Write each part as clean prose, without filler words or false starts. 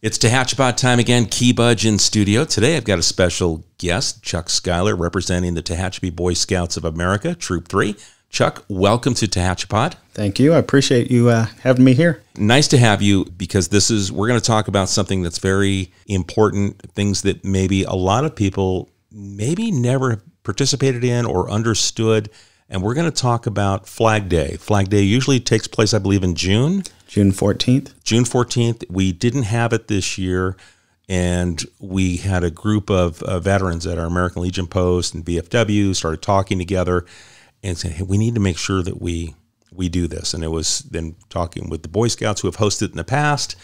It's Tehachapi time again, Key Budge in studio. Today I've got a special guest, Chuck Schuyler, representing the Tehachapi Boy Scouts of America, Troop 3. Chuck, welcome to Tehachapi. Thank you. I appreciate you having me here. Nice to have you, because we're going to talk about something that's very important, things that maybe a lot of people maybe never participated in or understood. And we're going to talk about Flag Day. Flag Day usually takes place, I believe, in June. June 14th. June 14th. We didn't have it this year, and we had a group of veterans at our American Legion post and VFW started talking together and saying, hey, we need to make sure that we do this. And it was then talking with the Boy Scouts who have hosted in the past,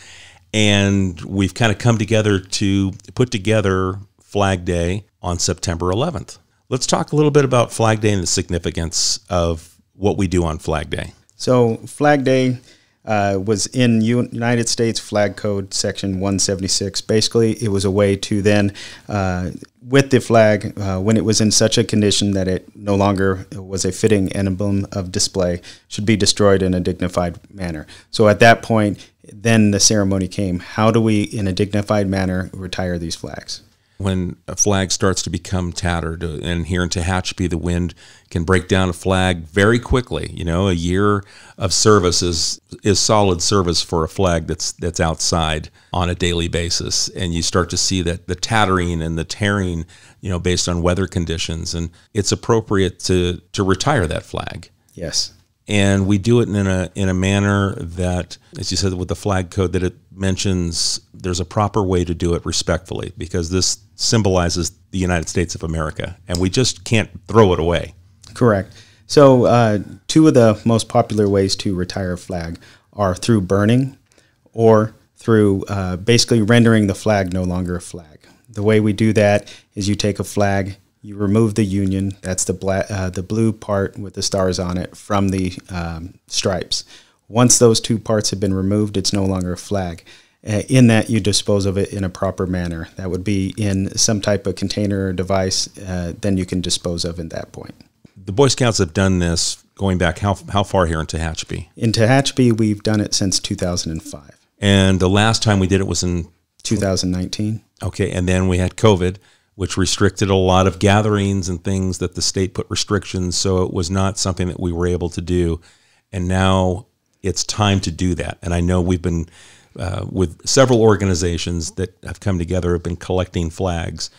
and we've kind of come together to put together Flag Day on September 11th. Let's talk a little bit about Flag Day and the significance of what we do on Flag Day. So Flag Day was in United States Flag Code Section 176. Basically, it was a way to then, with the flag, when it was in such a condition that it no longer was a fitting emblem of display, should be destroyed in a dignified manner. So at that point, then the ceremony came. How do we, in a dignified manner, retire these flags? When a flag starts to become tattered, and here in Tehachapi, the wind can break down a flag very quickly. You know, a year of service is solid service for a flag that's outside on a daily basis. And you start to see that the tattering and the tearing, you know, based on weather conditions, and it's appropriate to retire that flag. Yes. And we do it in a manner that, as you said, with the flag code, that it mentions there's a proper way to do it respectfully, because this symbolizes the United States of America, and we just can't throw it away. Correct. So two of the most popular ways to retire a flag are through burning or through basically rendering the flag no longer a flag. The way we do that is you take a flag, you remove the union, that's the blue part with the stars on it, from the stripes. Once those two parts have been removed, it's no longer a flag. In that, you dispose of it in a proper manner. That would be in some type of container or device, then you can dispose of at that point. The Boy Scouts have done this going back how far here in Tehachapi? In Tehachapi, we've done it since 2005. And the last time we did it was in 2019. Okay, and then we had COVID, which restricted a lot of gatherings and things that the state put restrictions, so it was not something that we were able to do. And now it's time to do that. And I know we've been, with several organizations that have come together, have been collecting flags.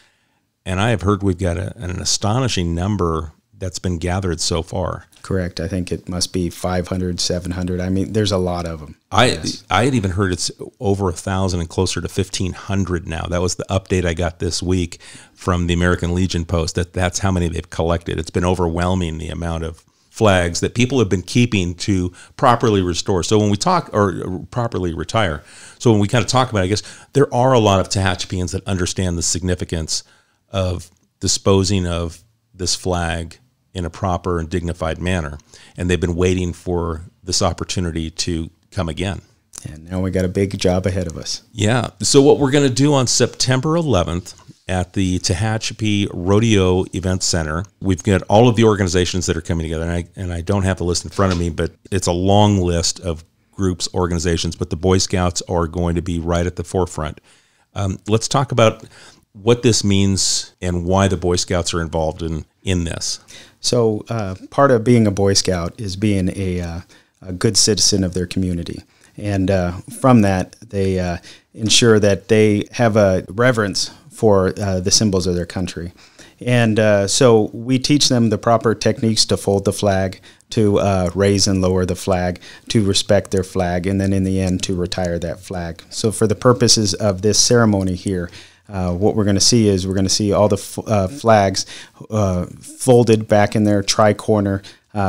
And I have heard we've got an astonishing number that's been gathered so far. Correct. I think it must be 500, 700. I mean, there's a lot of them. I had even heard it's over 1,000 and closer to 1,500 now. That was the update I got this week from the American Legion post, that's how many they've collected. It's been overwhelming, the amount of flags that people have been keeping to properly restore. So when we talk, or properly retire, so when we kind of talk about it, I guess there are a lot of Tehachapians that understand the significance of disposing of this flag in a proper and dignified manner. And they've been waiting for this opportunity to come again. And now we got a big job ahead of us. Yeah. So what we're going to do on September 11th at the Tehachapi Rodeo Event Center, we've got all of the organizations that are coming together. And I don't have the list in front of me, but it's a long list of groups, organizations, but the Boy Scouts are going to be right at the forefront. Let's talk about what this means and why the Boy Scouts are involved in this. So part of being a Boy Scout is being a good citizen of their community. And from that, they ensure that they have a reverence for the symbols of their country. And so we teach them the proper techniques to fold the flag, to raise and lower the flag, to respect their flag, and then in the end to retire that flag. So for the purposes of this ceremony here, what we're going to see is we're going to see all the flags folded back in their tri-corner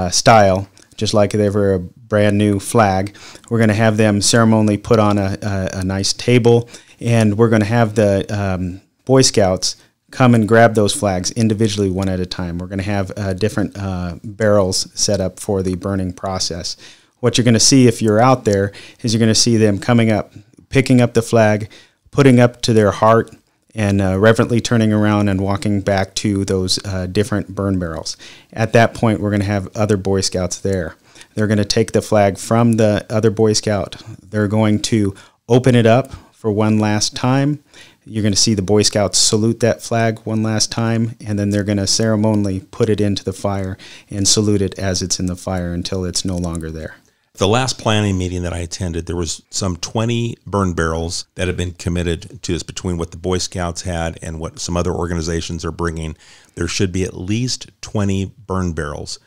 style, just like they were a brand new flag. We're going to have them ceremonially put on a nice table, and we're going to have the Boy Scouts come and grab those flags individually, one at a time. We're going to have different barrels set up for the burning process. What you're going to see if you're out there is you're going to see them coming up, picking up the flag, putting up to their heart, and reverently turning around and walking back to those different burn barrels. At that point, we're going to have other Boy Scouts there. They're going to take the flag from the other Boy Scout. They're going to open it up, for one last time. You're going to see the Boy Scouts salute that flag one last time, and then they're going to ceremonially put it into the fire and salute it as it's in the fire until it's no longer there. The last planning meeting that I attended, there was some 20 burn barrels that had been committed to this between what the Boy Scouts had and what some other organizations are bringing. There should be at least 20 burn barrels.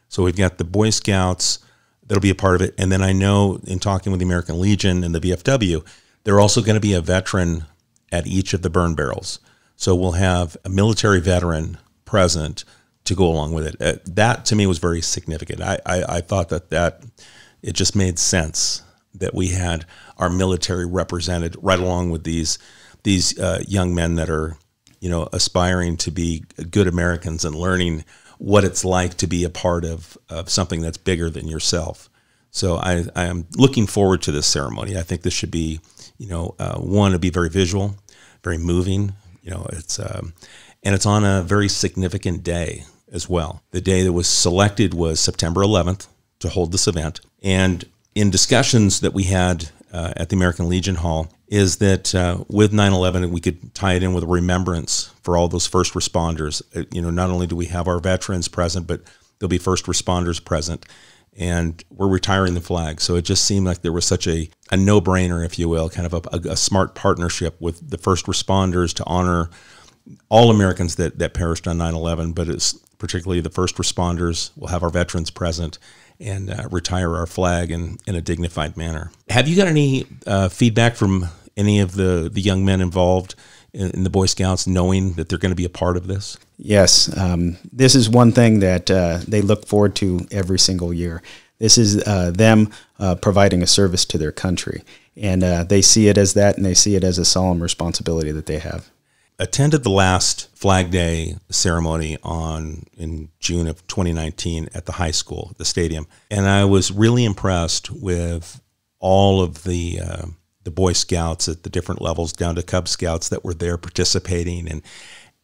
So we've got the Boy Scouts that'll be a part of it. And then I know in talking with the American Legion and the VFW, there are also going to be a veteran at each of the burn barrels. So we'll have a military veteran present to go along with it. That to me was very significant. I thought that it just made sense that we had our military represented right along with these young men that are, aspiring to be good Americans and learning what it's like to be a part of something that's bigger than yourself. So I am looking forward to this ceremony. I think this should be, one, to be very visual, very moving. It's and it's on a very significant day as well. The day that was selected was September 11th to hold this event. And in discussions that we had at the American Legion Hall is that with 9/11, we could tie it in with a remembrance for all those first responders. Not only do we have our veterans present, but there'll be first responders present. And we're retiring the flag. So it just seemed like there was such a no-brainer, if you will, kind of a smart partnership with the first responders to honor all Americans that perished on 9/11, but it's particularly the first responders. We'll have our veterans present and retire our flag in a dignified manner. Have you got any feedback from any of the young men involved in the Boy Scouts knowing that they're going to be a part of this? Yes. This is one thing that they look forward to every single year. This is them providing a service to their country. And they see it as that, and they see it as a solemn responsibility that they have. Attended the last Flag Day ceremony in June of 2019 at the high school, the stadium. And I was really impressed with all of the Boy Scouts at the different levels down to Cub Scouts that were there participating,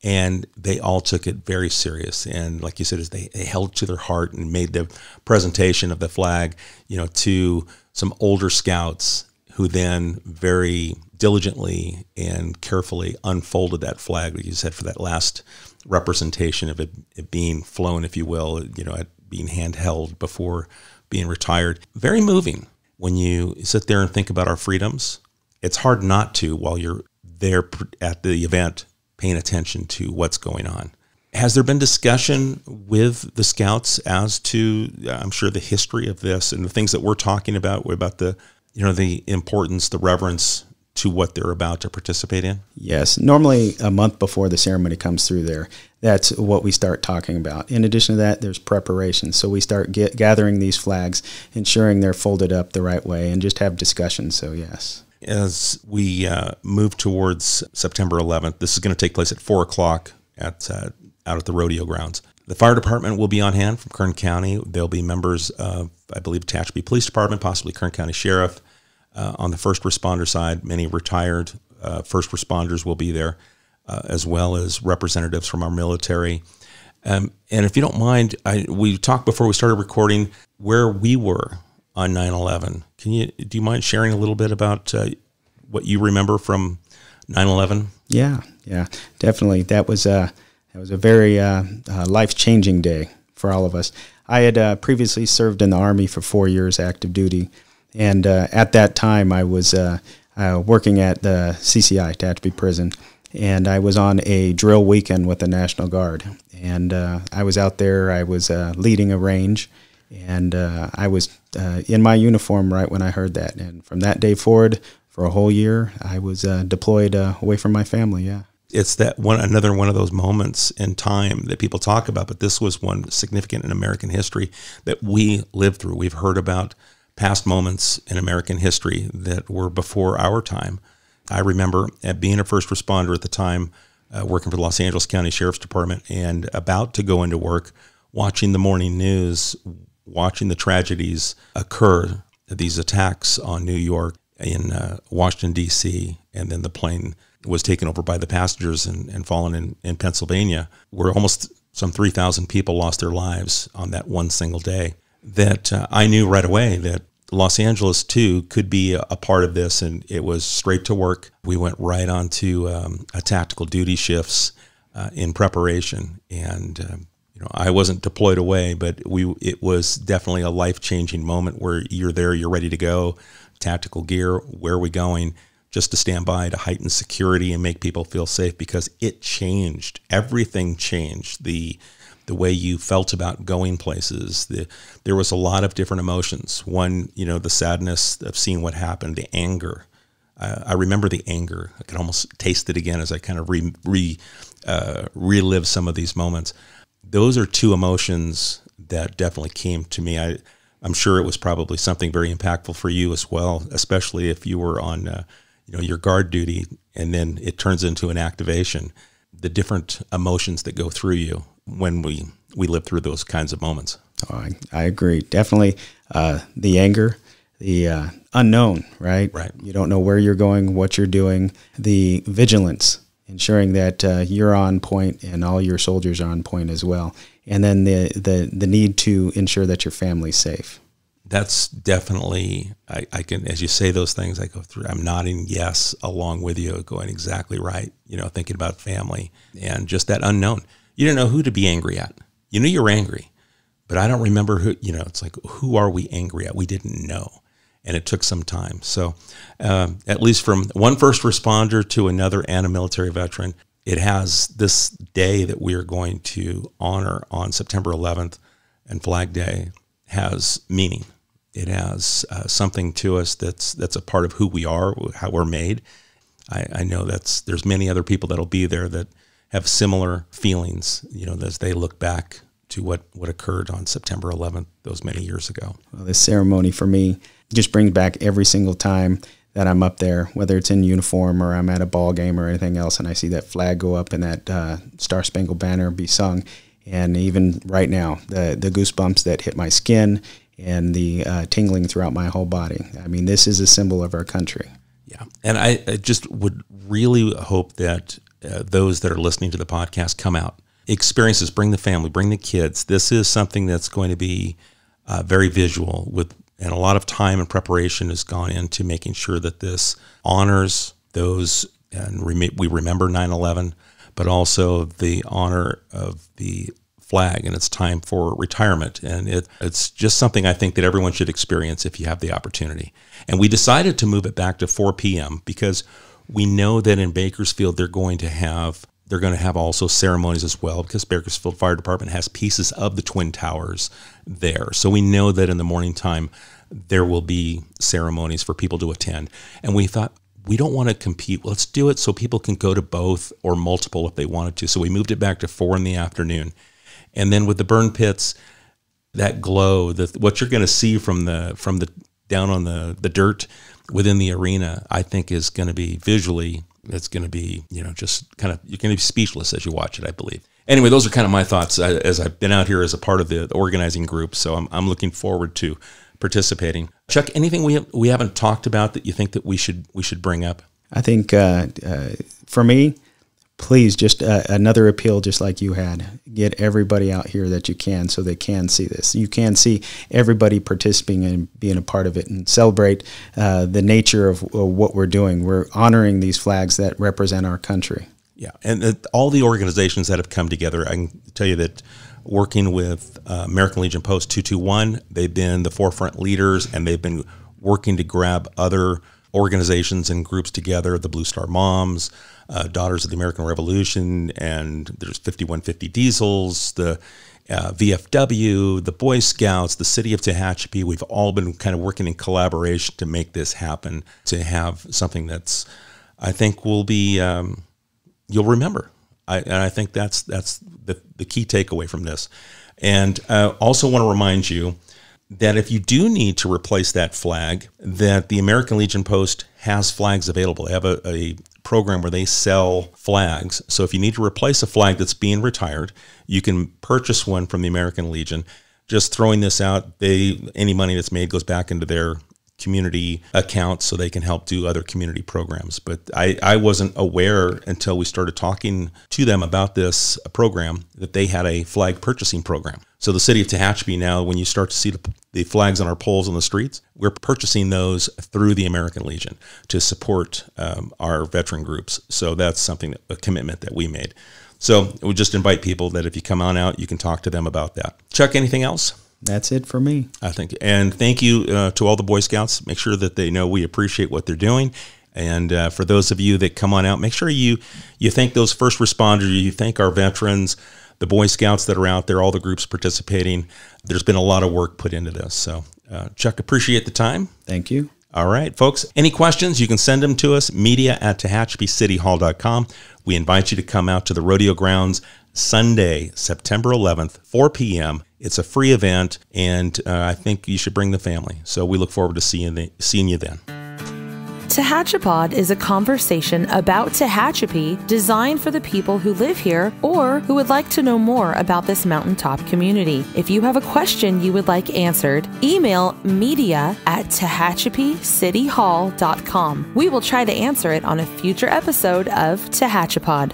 and they all took it very serious. And like you said, they held to their heart and made the presentation of the flag, to some older scouts who then very diligently and carefully unfolded that flag, like you said, for that last representation of it being flown, if you will, being handheld before being retired. Very moving. When you sit there and think about our freedoms, it's hard not to, while you're there at the event, paying attention to what's going on. Has there been discussion with the Scouts as to, I'm sure, the history of this and the things that we're talking about the importance, the reverence to what they're about to participate in? Yes. Normally a month before the ceremony comes through there, that's what we start talking about. In addition to that, there's preparation. So we start gathering these flags, ensuring they're folded up the right way, and just have discussions. So yes. As we move towards September 11th, this is going to take place at 4 o'clock out at the rodeo grounds. The fire department will be on hand from Kern County. There'll be members of, I believe, Tehachapi Police Department, possibly Kern County Sheriff. On the first responder side, many retired first responders will be there, as well as representatives from our military. And if you don't mind, we talked before we started recording where we were on 9/11. Do you mind sharing a little bit about what you remember from 9/11? Yeah, definitely. That was a very life-changing day for all of us. I had previously served in the Army for 4 years, active duty, and at that time I was working at the CCI, Tehachapi Prison, and I was on a drill weekend with the National Guard. And I was out there, I was leading a range, and I was in my uniform right when I heard that. And from that day forward, for a whole year, I was deployed away from my family, yeah. It's another one of those moments in time that people talk about, but this was one significant in American history that we lived through. We've heard about past moments in American history that were before our time. I remember being a first responder at the time, working for the Los Angeles County Sheriff's Department, and about to go into work, watching the morning news, watching the tragedies occur, these attacks on New York, in Washington, D.C., and then the plane was taken over by the passengers and fallen in Pennsylvania, where almost some 3,000 people lost their lives on that one single day. That I knew right away that Los Angeles, too, could be a part of this, and it was straight to work. We went right on to a tactical duty shifts in preparation, and I wasn't deployed away, but it was definitely a life-changing moment where you're there, you're ready to go, tactical gear, where are we going, just to stand by to heighten security and make people feel safe, because it changed. Everything changed. The way you felt about going places. There was a lot of different emotions. One, the sadness of seeing what happened, the anger. I remember the anger. I could almost taste it again as I kind of relive some of these moments. Those are two emotions that definitely came to me. I'm sure it was probably something very impactful for you as well, especially if you were on your guard duty and then it turns into an activation. The different emotions that go through you when we live through those kinds of moments. Oh, I agree. Definitely the anger, the unknown, right? Right. You don't know where you're going, what you're doing, the vigilance, ensuring that you're on point and all your soldiers are on point as well. And then the need to ensure that your family's safe. That's definitely, I can, as you say those things, I go through, I'm nodding yes along with you, going exactly right, thinking about family and just that unknown. You don't know who to be angry at. You knew you were angry, but I don't remember who, it's like, who are we angry at? We didn't know. And it took some time. So at least from one first responder to another and a military veteran, it has this day that we are going to honor on September 11th and Flag Day has meaning. It has something to us that's a part of who we are, how we're made. I know there's many other people that'll be there that have similar feelings, as they look back to what occurred on September 11th, those many years ago. Well, this ceremony for me just brings back every single time that I'm up there, whether it's in uniform or I'm at a ball game or anything else, and I see that flag go up and that Star Spangled Banner be sung. And even right now, the goosebumps that hit my skin and the tingling throughout my whole body. I mean, this is a symbol of our country. Yeah, and I just would really hope that those that are listening to the podcast come out. Experiences, bring the family, bring the kids. This is something that's going to be very visual, and a lot of time and preparation has gone into making sure that this honors those, and we remember 9/11, but also the honor of the flag, and it's time for retirement. And it's just something I think that everyone should experience if you have the opportunity. And we decided to move it back to 4 p.m. because we know that in Bakersfield they're going to have also ceremonies as well, because Bakersfield Fire Department has pieces of the Twin Towers there. So we know that in the morning time there will be ceremonies for people to attend. And we thought, we don't want to compete. Let's do it so people can go to both or multiple if they wanted to. So we moved it back to 4 in the afternoon. And then with the burn pits, that glow, what you're going to see from the down on the dirt within the arena, I think is going to be visually, it's going to be, just kind of, you're going to be speechless as you watch it, I believe. Anyway, those are kind of my thoughts as I've been out here as a part of the organizing group. So I'm looking forward to participating. Chuck, anything we haven't talked about that you think that we should bring up? I think for me, please, just another appeal, just like you had, get everybody out here that you can so they can see this. You can see everybody participating and being a part of it and celebrate the nature of what we're doing. We're honoring these flags that represent our country. Yeah, and all the organizations that have come together, I can tell you that working with American Legion Post 221, they've been the forefront leaders, and they've been working to grab other organizations and groups together, the Blue Star Moms, Daughters of the American Revolution, and there's 5150 Diesels, the VFW, the Boy Scouts, the City of Tehachapi. We've all been kind of working in collaboration to make this happen, to have something that's, I think, will be, you'll remember. And I think that's the key takeaway from this. And I also want to remind you that if you do need to replace that flag, that the American Legion Post has flags available. They have a program where they sell flags. So if you need to replace a flag that's being retired, you can purchase one from the American Legion. Just throwing this out, any money that's made goes back into their community accounts so they can help do other community programs. But I wasn't aware until we started talking to them about this program that they had a flag purchasing program. So the City of Tehachapi now, when you start to see the flags on our poles on the streets, we're purchasing those through the American Legion to support our veteran groups. So that's something, a commitment that we made. So we just invite people that if you come on out, you can talk to them about that. Chuck, anything else? That's it for me. I think. And thank you to all the Boy Scouts. Make sure that they know we appreciate what they're doing. And for those of you that come on out, make sure you thank those first responders, you thank our veterans, the Boy Scouts that are out there, all the groups participating. There's been a lot of work put into this. So, Chuck, appreciate the time. Thank you. All right, folks. Any questions, you can send them to us, media@TehachapiCityHall.com. We invite you to come out to the rodeo grounds Sunday, September 11th, 4 p.m. It's a free event, and I think you should bring the family. So we look forward to seeing you then. Tehachapod is a conversation about Tehachapi designed for the people who live here or who would like to know more about this mountaintop community. If you have a question you would like answered, email media@TehachapiCityHall.com. We will try to answer it on a future episode of Tehachapod.